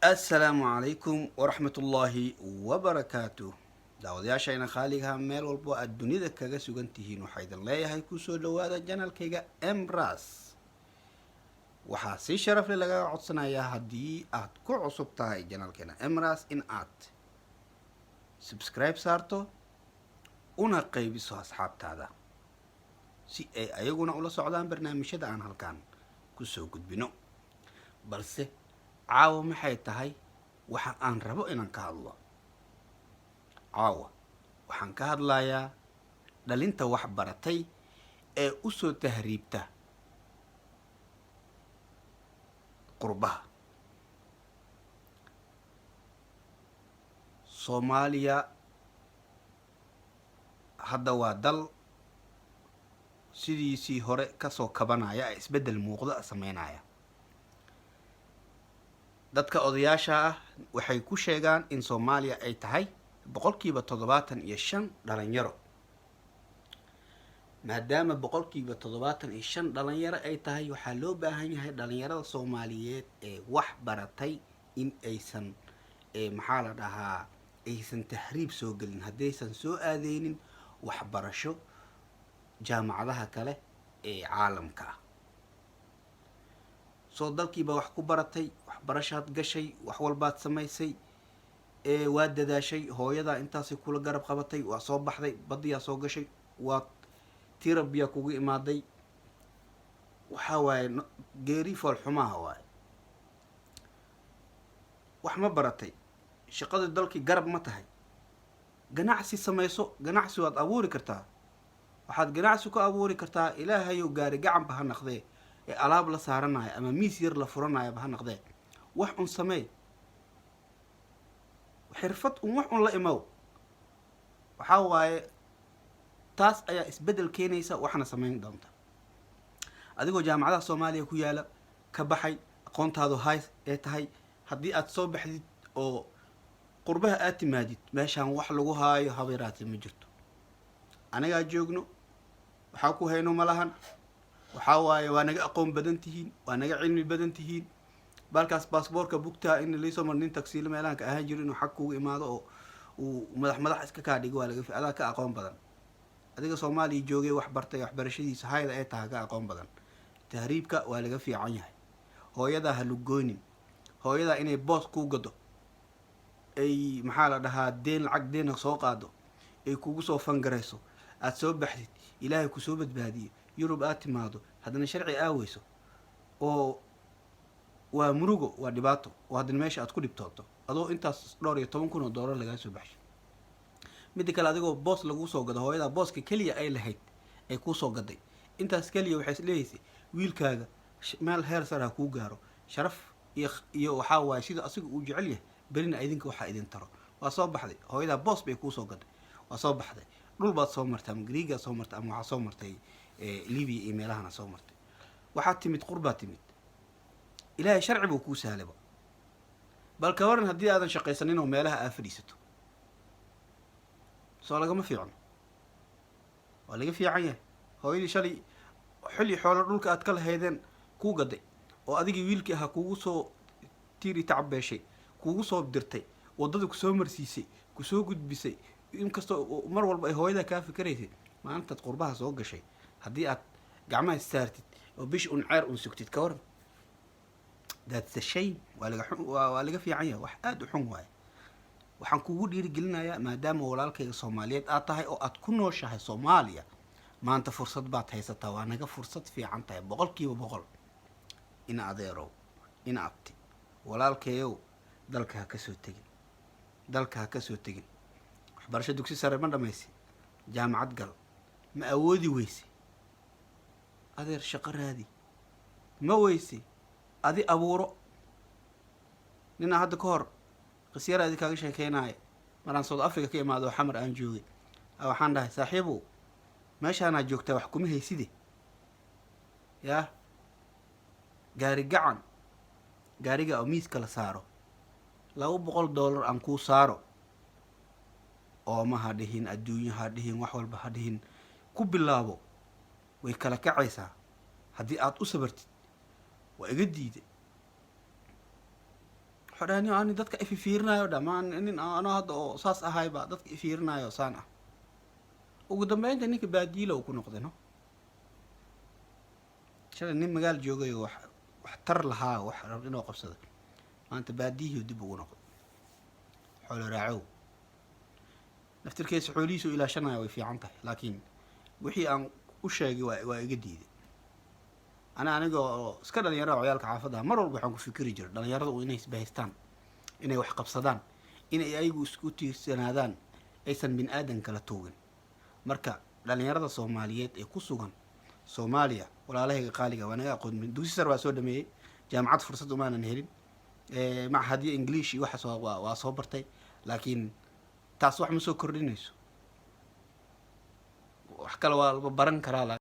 السلام عليكم ورحمة الله وبركاته. daawadayaashayna khaaligaha meel walbo aad dunida kaga sugan tihiin waxaa idin leeyahay kusoo dhawaada janalkayga emras. waxaa si sharaf leh lagaga codsanayaa haddii aad ku cusub tahay janalkeena emras in aad subscribe saarto una qaybiso asxaabtaada si ay ayaguna ula socdaan barnaamijyada aan halkaan kusoo gudbino. balse caawa maxay tahay waxa aan rabo inaan ka hadlo. caawa waxaan ka hadlayaa dhalinta wax baratay ee usoo tahriibta qurbaha. soomaaliya hadda waa dal sidiisii hore kasoo kabanaya ee isbeddel muuqda sameynaya. dadka odayaasha ah waxay ku sheegaan in soomaaliya ay tahay 75% dhalinyaro. maadaama 75% dhalinyaro ay tahay waxaa loo baahan yahay dhalinyarada soomaaliyeed ee wax baratay in aysan maxaa la dhahaa aysan tahriib soo gelin haddaysan soo aadeynin waxbarasho jaamacadaha kale ee caalamka ah. soo dalkiiba wax ku baratay, waxbarashaad gashay, wax walbaad samaysay, waa dadaashay, hooyadaa intaasay kula garab qabatay, waa soo baxday, badiyaa soo gashay, waa tirabiyaa kugu imaaday, waxaa waaye geeri foolxumaha waaye. wax ma baratay, shaqadii dalkii garab ma tahay, ganacsi samayso, ganacsi waad abuuri kartaa. waxaad ganacsi ku abuuri kartaa ilaahayow gaari gacanba ha naqdee ee alaab la saaranayo ama miis yar la furanayoba ha naqdee wax un samee, xirfad un wax un la imow. waxaa waaye taas ayaa isbeddel keenaysa, waxna samayn doonta. adigoo jaamacadaha soomaaliya ku yaala ka baxay, aqoontaadu hays ee tahay, haddii aad soo baxdid oo qurbaha aad timaadid meeshaan wax lagu haayo habeeraati ma jirto. anagaa joogno, waxaa ku hayno ma lahan. waxaa waaye waa naga aqoon badan tihiin, waa naga cilmi badan tihiin. balkaas baasboorka bugtaa in laysoo mar nin tagsiilo meelahan ka ahaan jiro inuu xag kugu imaado oo uu madax iska kaa dhigo waa adaa ka aqoon badan. adiga soomaaliya joogay wax bartay, waxbarashadiisa hayda ee taha ka aqoon badan. tahriibka waa laga fiican yahay. hooyadaa ha lugoonin. hooyadaa inay boos kuu gado, ay maxaa la dhahaa deen lacag deena soo qaado, ay kugu soo fangarayso, aad soo baxdid, ilaahay kusoo badbaadiyo, yurub aad timaado, haddana sharci aaweyso, oo waa murugo, waa dhibaato, oo haddana meesha aad ku dhibtooto adoo intaas dhowr iyo $10,000 lagaa soo baxshay. midda kale adigoo boos laguu soo gado, hooyadaa booska keliya ay lahayd ay kuu soo gaday, intaas keliya waxay isleeyaysay wiilkaaga meel heer sar ha kuu gaaro, sharaf iyo waxaa waaye sida asiga uu jecel yahay berina idinka waxaa idin taro. waa soo baxday, hooyadaa boos bay kuu soo gaday, waa soo baxday, dhul baad soo martay, ama griigaad soo martay, ama waxaa soo martay libiya iyo meelahana soo martay. waxaad timid qurbaad timid, ilaahay sharci buu kuu sahlaba. bal ka waran haddii aadan shaqaysanin oo meelaha aad fadhiisato, soo lagama fiicno? waa laga fiican yahay. hooyadii shalay xilli xoolo dhulka aad ka lahaydeen kuu gaday, oo adigii wiilkii ahaa kugu soo tiiri tacbeeshay, kugu soo dirtay, waddada kusoo marsiisay, kusoo gudbisay, inkastoo mar walba ay hooyadaa kaa fikiraysay. maalintaad qurbaha soo gashay haddii aad gacmaha saartid oo bish un ceer un sugtid ka waran? that's a shame. waa laga fiican yahay, wax aada u xun waaye. waxaan kugu dhiirigelinayaa maadaama walaalkayga soomaaliyeed aad tahay oo aad ku nooshahay soomaaliya, maanta fursad baad haysataa, waa naga fursad fiican tahay 100%. ina adeerow, ina abti, walaalkayow, dalka ha kasoo tegin, dalka ha kasoo tegin. waxbarasho dugsi sare ma dhamaysi, jaamacad gal, ma awoodi weyse, adeer shaqo raadi, ma weyse, adi abuuro. ninaa hadda ka hor qisyara adi kaaga sheekeynaya maraan South Africa ka imaado xamar aan joogay, waxaan dhahay saaxiibow meeshaanaa joogtaa wax kuma hayside, yaa gaari gacan, gaariga oo miiska la saaro, $200 aan kuu saaro, ooma ha dhihin, adduunyo ha dhihin, wax walba ha dhihin, ku bilaabo. way kala kacaysaa. haddii aad u sabartid waa iga diiday, xodhaani aan dadka ifiirinayo dhamaan nin aan hadda oo saas ahay ba dadka ifiirinayo saan ah ugu dambeynta ninka baadiila uu ku noqday no shalay nin magaal joogay oo wax tar lahaa wax rab inuu qabsado maanta baadiyihii dib ugu noqday xoolo raacow naftirkiisa xoolihiisu ilaashanaya way fiican tahay laakiin wixii aan u sheegay waa iga diiday aniga oo iska dhalinyarada ciyaalka xaafadda mar walba waxaan ku fikiri jiray dhalinyarada inay isbahaystaan inay wax qabsadaan inay ayagu isku tiirsanaadaan aysan bin aadan kala toogin marka dhalinyarada soomaaliyeed ee ku sugan soomaaliya walaalahayga qaaliga waa naga aqoon dugsi sare waa soo dhameeyey jaamacad fursad umaanan helin machadyo english iyo waxaas waa soo bartay laakiin taas wax ma soo kordhinayso wax kale waa baran karaa